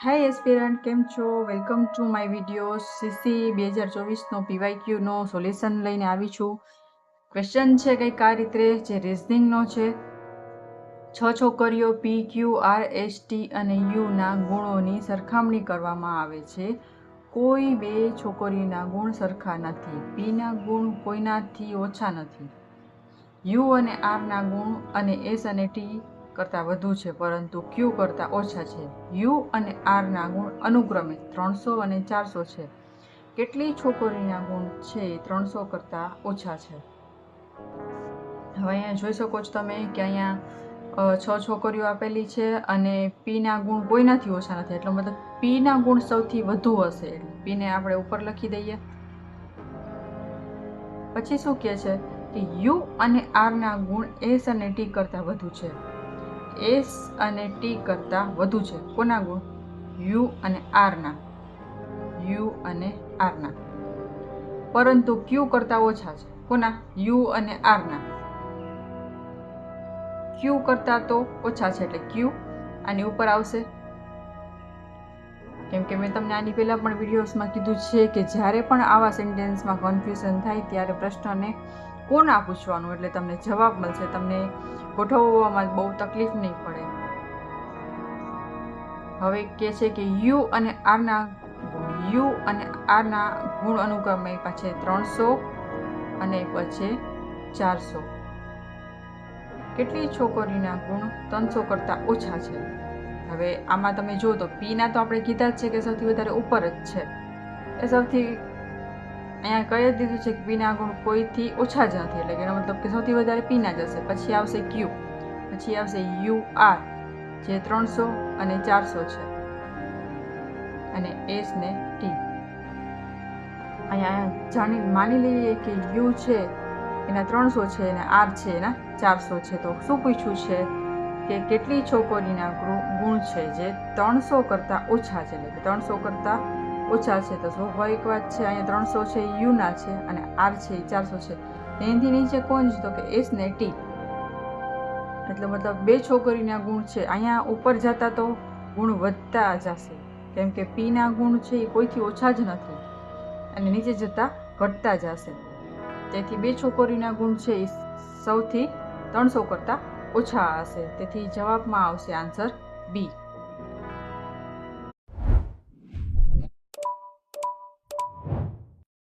હાય aspirant, કેમ છો? Welcome to my video. CC 2024નો પીવાયક્યુનો સોલ્યુશન લઈને આવી છું. ક્વેશ્ચન છે કંઈક આ રીતે, જે રિઝનિંગનો છે. 6 છોકરીઓ પી, ક્યુ, આર, એસ, ટી અને યુના ગુણોની સરખામણી કરવામાં આવે છે. કોઈ બે છોકરીઓના ગુણ સરખા નથી. પીના ગુણ કોઈનાથી ઓછા નથી. યુ અને આરના ગુણ અને એસ અને ટી કરતાં વધુ છે, પરંતુ ક્યુ કરતાં ઓછા છે. યુ અને આરના ગુણ અનુક્રમે 300 અને 400 છે. કેટલી છોકરીના ગુણ છે 300 કરતાં ઓછા છે? હવે અહીંયા જોઈ શકો છો તમે કે અહીંયા 6 છોકરીઓ આપેલી છે અને પીના ગુણ કોઈનાથી ઓછા નથી, એટલે મતલબ પીના ગુણ સૌથી વધુ હશે. એટલે પીને આપણે ઉપર લખી દઈએ. પછી શું કહે છે કે યુ અને આરના ગુણ એસ અને ટી કરતાં વધુ છે. એસ અને ટી કરતાં વધુ છે. કોના ગુણ? યુ અને આરના. યુ અને આરના. પરંતુ ક્યુ કરતાં ઓછા છે. કોના? યુ અને આરના. ક્યુ કરતાં તો ઓછા છે, એટલે ક્યુ આની ઉપર આવશે. કેમ કે મેં તમને આની પહેલાં પણ વિડીયોઝમાં કીધું છે કે જ્યારે પણ આવા સેન્ટેન્સમાં કન્ફ્યુઝન થાય ત્યારે પ્રશ્નને કોના પૂછવાનું, એટલે તમને જવાબ મળશે. તમને ગોઠવવામાં બહુ તકલીફ નહીં પડે. હવે કહે છે કે યુ અને આરના ગુણ અનુક્રમે પાછે 300 અને પછી 400. કેટલી છોકરીના ગુણ 300 કરતાં ઓછા છે? હવે આમાં તમે જુઓ તો પીના તો આપણે કીધા જ છે કે સૌથી વધારે ઉપર જ છે. એ સૌથી અહીંયા કહી જ દીધું છે કે પીના ગુણ કોઈથી ઓછા જ નથી, એટલે કે એનો મતલબ કે સૌથી વધારે પીના જ હશે. પછી આવશે ક્યુ, પછી આવશે યુ આર, જે 300 અને 400 છે, અને એસ ને ટી. અહીંયા માની લઈએ કે યુ છે એના 300 છે અને આર છે એના 400 છે. તો શું પૂછ્યું છે કે કેટલી છોકરીના ગુણ છે જે 300 કરતાં ઓછા છે, એટલે કે 300 કરતાં ઓછા છે. તો સ્વાભાવિક વાત છે, અહીંયા 300 છે એ યુના છે અને આર છે એ 400 છે. એનાથી નીચે કોણ છે? તો કે એસ ને ટી. એટલે મતલબ બે છોકરીના ગુણ છે. અહીંયા ઉપર જતા તો ગુણ વધતા જશે, કેમ કે પીના ગુણ છે એ કોઈથી ઓછા જ નથી અને નીચે જતા ઘટતા જશે. તેથી બે છોકરીના ગુણ છે એ સૌથી 300 કરતાં ઓછા હશે. તેથી જવાબમાં આવશે આન્સર બી.